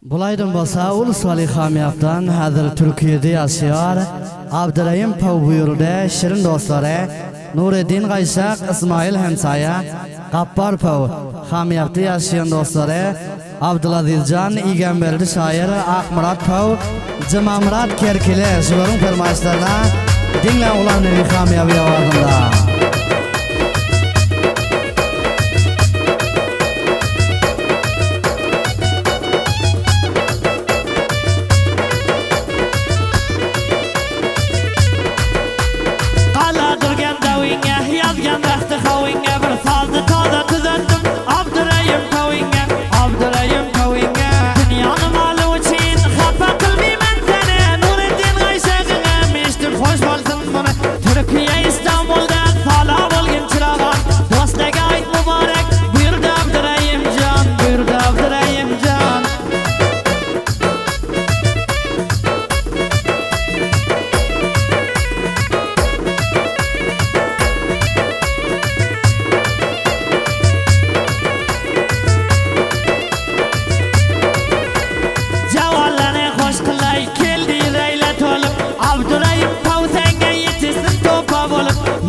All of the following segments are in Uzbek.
Bulaydan bolsa Ulusal hamiyatdan hazır Türkiye'de yaşıyor. Abdurrahim Pav buyurdu. Şirin dostları Nureddin Qaysak, İsmail Hensaya, Qappar Pav hamiyatda yaşayan dostları Abdulazizcan İgamberdi şair Akmurat Pav, Cimamrat Kerkile şuların fermayışlarına dinle ulanın hamiyatı avazında.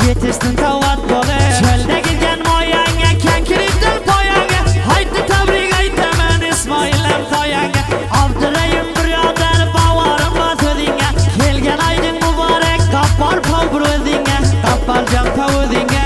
Yetiştin tavat bolu çölde girgen moyanga kenkiriktir poyanga haydi tebrik aytaman İsmail'em toyanga Abdurrahim birodar bavarım batudinga kelgen aydın mübarek Qappar Pav birodinga Qapparjon tavudinga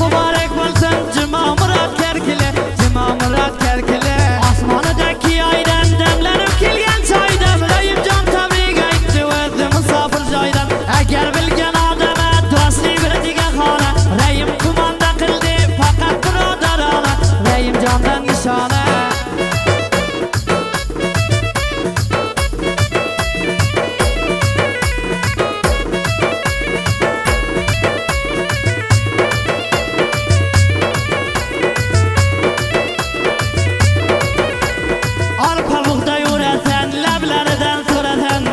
mübarek bolsun Cimamrat Kerkile Cimamrat Kerkile Osmanıdaki aydan demlenip kelgen çaydan Rayimjon tebrik aytdi o'zi musafir joydan Agar bilgan odama do'stlik beradigan xona Rayim tumanda qildi faqat birodarona Rayimjondan nishona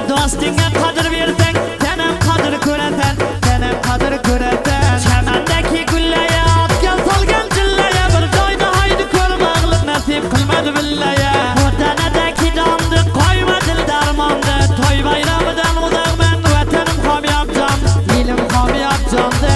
Dostinga qadr bersang, tanam qadr ko'rasan, tanam qadr ko'rasan. Chamandagi gullaya, otgan solgan jillaya, bir joyda haydi ko'rmoqlik nasib qilmadi billaya. Vatanadagi domni qo'ymadi darmonda, to'y bayramidan uzoqman, vatanim hamiyatjon, elim hamiyatjonda.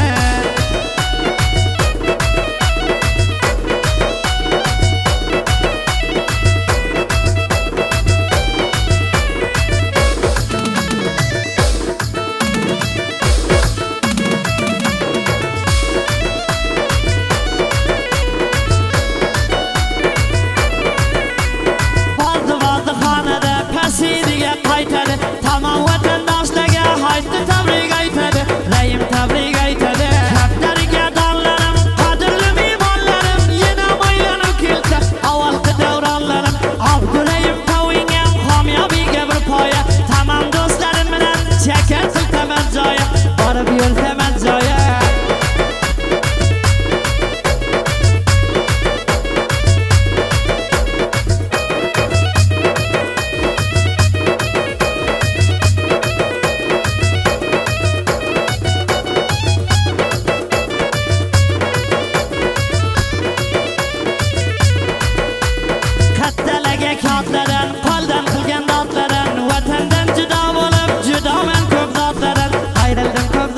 Tamam vatandaşlarga haydi tebrik aytadi Rayim tebrik aytadi Kaftariga donlarim qadrli mehmonlarim yana aylanib kelsa avvalgi davronlarim Abdurrahim Pavingam homiyabiga bir poya Tamam do'stlarim bilan chakar siltaman joya borib yursaman joya Qo'ldan qilgan dodlarin vatandan judo bo'lib judo men ko'p zotlarin ayrildim ko'p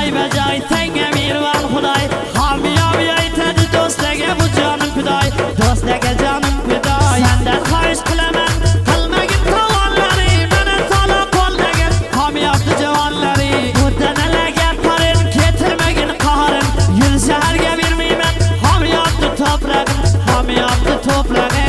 jay ve jay tenge mirvan Huday Hamiyavi aytadi do'stlarga bu jonim fidoy Do'stlarga jonim fidoy Sendan xohish qilaman qilmagin tovonlari Meni tola qo'ldagi hamiyatli javonlari Bu danalarga parin ketirmagin qaharin Yil shaharga bermayman hamiyatli to'prag'im Hamiyatli to'prag'im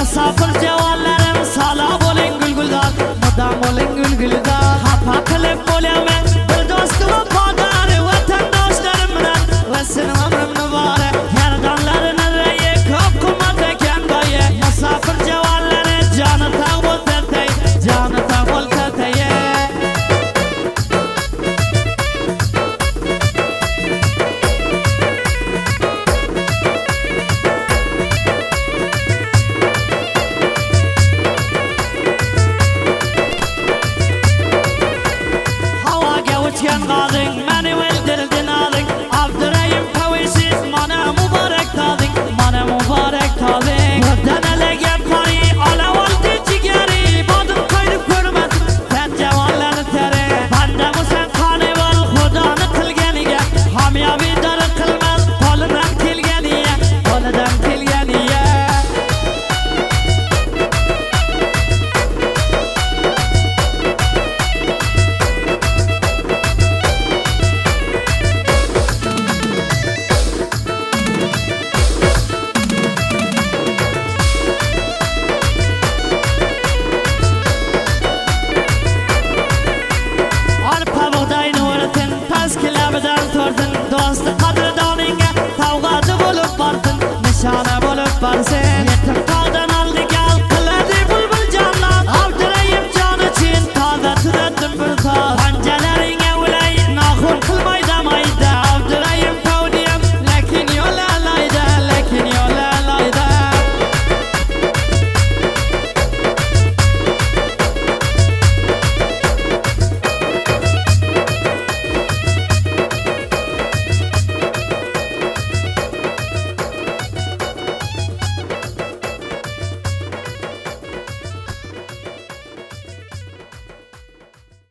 Musafir javollarim sala bo'ling gulguldor Mudam bo'ling gulguldor Xafa qilib bo'laman bir do'sti vafodor Vatandoshlarim bilan va sening umrimni bori Yardonlarini rayi ko'p qimmat ekan boyi Musafir javallari joni tog' bo'ltatay Joni tog' bo'ltatay Mani o'ldirdin olding Abdurayim Pavisiz mana muborak tolding Mana muborak tolding Danalarga qori olav oldi jigari Bodim qo'yib ko'rmadim sen javonlarni tari Banda bo'lsan qoni bo'l Xudoni qilganiga Hamiyaviy dori qilmas qo'lidan kelganiga Qo'lidan kelganiga Do'sti qadrdoningga Tavg'achi bo'lib bordin Nishona bo'lib borsin